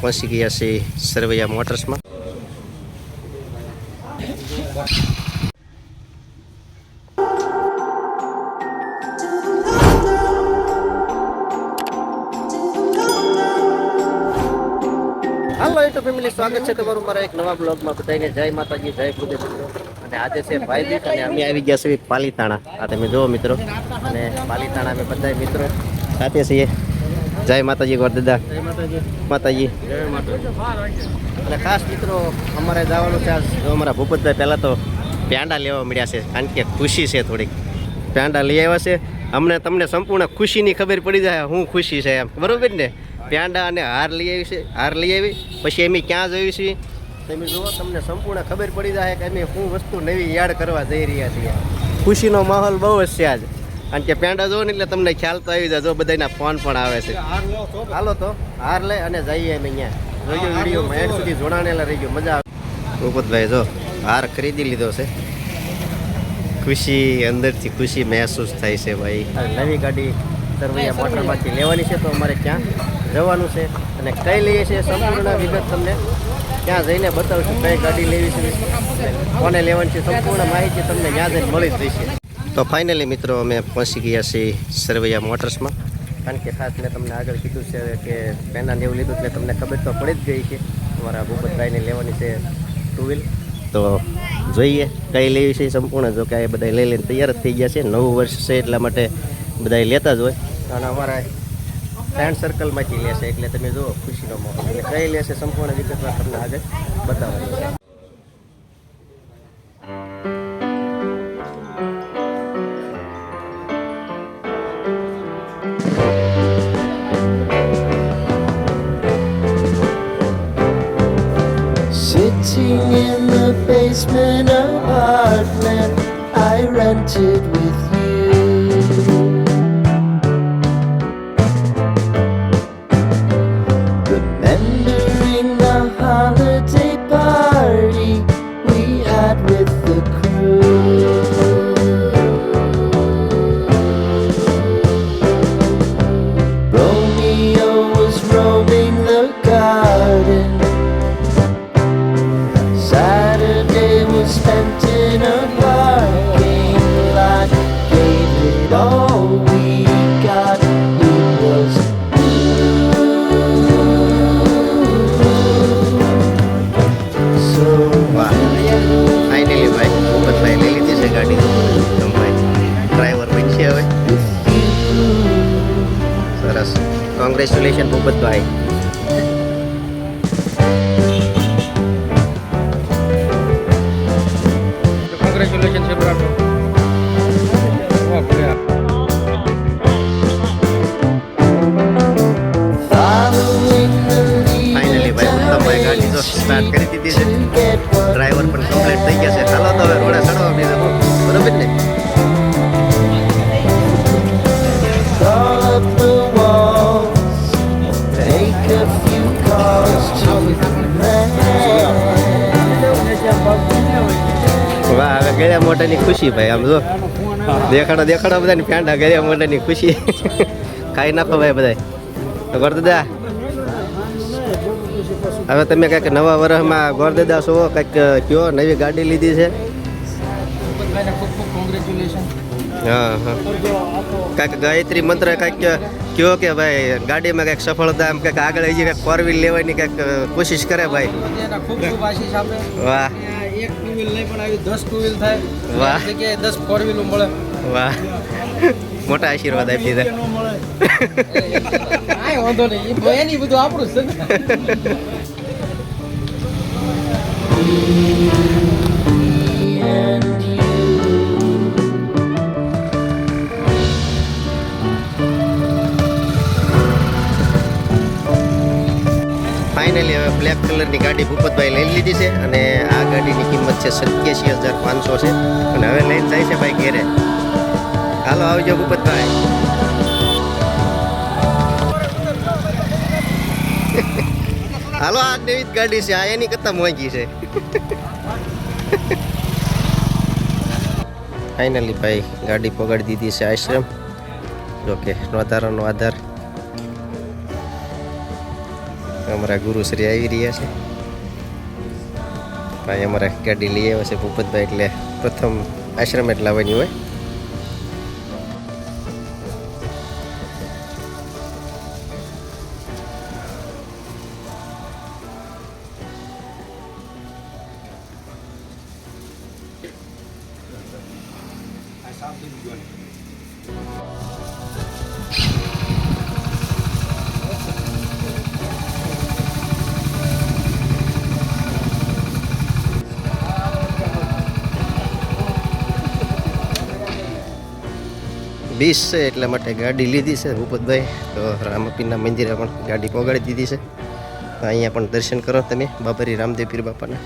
પહોંચી ગયા છે સરવૈયા મોટર્સમાં. હાલો યુટ્યુબ ફેમિલી, સ્વાગત છે તમારું મારા એક નવા બ્લોગમાં. બધાને જય માતાજી, જય ગુરુદેવ મિત્રો. અને આજે છે ભાઈ બીજ અને અમે આવી ગયા છીએ પાલીતાણા. આ તમે જુઓ મિત્રો, અને પાલીતાણા અમે બધા મિત્રો સાથે છીએ. જય માતાજી ગોરદાદા. જય માતાજી. માતાજી જય માતાજી. અને ખાસ મિત્રો અમારે જવાનું છે આજ. અમારા ભૂપતભાઈ પહેલાં તો પેંડા લેવા મળ્યા છે, કારણ કે ખુશી છે થોડીક. પેંડા લઈ આવ્યા છે. અમને તમને સંપૂર્ણ ખુશીની ખબર પડી જાય શું ખુશી છે એમ, બરોબર ને? પેંડા અને હાર લઈ આવી છે. હાર લઈ આવી પછી અમે ક્યાં જઈએ છીએ તમે જુઓ, તમને સંપૂર્ણ ખબર પડી જાય કે અમે શું વસ્તુ નવી યાદ કરવા જઈ રહ્યા છીએ. ખુશીનો માહોલ બહુ જ છે આજ, કારણ કે પેંડા જોવો ને એટલે તમને ખ્યાલ તો આવી જાય. જો બધાના ફોન પણ આવે છે. હાલો તો હાર લઈ અને જઈએ અમે અહીંયા. જોયો વિડીયોમાં એન્ડ સુધી જોડાણેલા રહી ગયો, મજા આવે. ભૂપતભાઈ જો હાર ખરીદી લીધો છે. ખુશી અંદરથી ખુશી મહેસૂસ થાય છે ભાઈ. નવી ગાડી સરવૈયા મોટરમાંથી લેવાની છે, તો અમારે ક્યાં જવાનું છે અને કઈ લઈએ છીએ સંપૂર્ણ વિગત તમને ત્યાં જઈને બતાવશું. કઈ ગાડી લેવી છે, કોને લેવાની છે, સંપૂર્ણ માહિતી તમને ત્યાં જઈને મળી જ જશે. તો ફાઇનલી મિત્રો અમે પહોંચી ગયા છીએ સરવૈયા મોટર્સમાં, કારણ કે ખાસ મેં તમને આગળ કીધું છે કે પેંડાને એવું લીધું એટલે તમને ખબર તો પડી જ ગઈ છે. અમારા ભૂપતભાઈને લેવાની છે 2 વ્હીલ. તો જોઈએ કઈ લેવી છે સંપૂર્ણ. જો કે આ બધા લઈ લઈને તૈયાર જ થઈ ગયા છે. નવું વર્ષ છે એટલા માટે બધા લેતા જ હોય. અને અમારા ફ્રેન્ડ સર્કલમાંથી લેશે એટલે તમે જુઓ ખુશીનો માહોલ. એટલે કઈ લેશે સંપૂર્ણ વિગતમાં તમને આગળ બતાવવાનું છે. Sitting in the basement apartment I rented with you, remembering the holiday party we had with the crew. Romeo was roaming the garden, Saturday was spent in a parking lot. Gave it all we got. It was so finally ભાઈ ભૂપતભાઈ લઈ લીધી છે ગાડી. ભાઈ driver બનશે હવે. સરસ, congratulation Bhupatbhai. Congratulations, Abraham. following the lead finally ભાઈ ઉત્તમભાઈ ગાડી તો સ્ટાર્ટ કરી દીધી છે. ડ્રાઈવર પણ કમ્પ્લીટ થઈ ગયા છે. ચાલો તો હવે રોડે ચડવા બીજું બરોબર ને? crawl up the walls, take a few calls to the man. વાહ, હવે ગયા મોટાની ખુશી ભાઈ. આમ જો દેખાડો દેખાડો બધાની પેંડા ગયા મોટાની ખુશી. ખાઈ નાખો ભાઈ બધા. તો ગોરદાદા હવે તમે કંઈક નવા વર્ષમાં ગોરદાદા છો, કંઈક કયો નવી ગાડી લીધી છે? હા હા, કાંઈક ગાયત્રી મંત્ર કાંઈક કયો કે ભાઈ ગાડીમાં કંઈક સફળતા એમ કંઈક આગળ હજી કંઈક 4 વ્હીલ લેવાની કંઈક કોશિશ કરે ભાઈ. વાહ, એક 2 વ્હીલ નહીં પણ આવી 10 2 વ્હીલ થાય. વાહ. જગ્યાએ 10 4 વ્હીલ મળે. વાહ, મોટા આશીર્વાદ આપી દીધા. કાંઈ વાંધો નહીં, એની બધું આપણું જ છે ને. And you. ફાઇનલી હવે બ્લેક કલરની ગાડી ભૂપતભાઈ લઈ લીધી છે. અને આ ગાડીની કિંમત છે 87,500 છે. અને હવે લઈને જાય છે ભાઈ ઘેરે. હાલો આવજો ભૂપતભાઈ. હાલો, આ નવી જ ગાડી છે, આ એની કરતાં મોંઘી છે. ફાઇનલી ભાઈ ગાડી પગાડી દીધી છે આશ્રમ. જો કે વધારાનો આધાર અમારા ગુરુશ્રી આવી રહ્યા છે. ભાઈ અમારા ગાડી લઈ આવ્યા છે ભૂપતભાઈ, એટલે પ્રથમ આશ્રમ જ લાવવાની હોય. બીસ છે એટલા માટે ગાડી લીધી છે ભૂપતભાઈ. તો રામપીરના મંદિરે પણ ગાડી પહોંચાડી દીધી છે. અહીંયા પણ દર્શન કરો તમે બાબરી રામદેવ પીર બાપાના.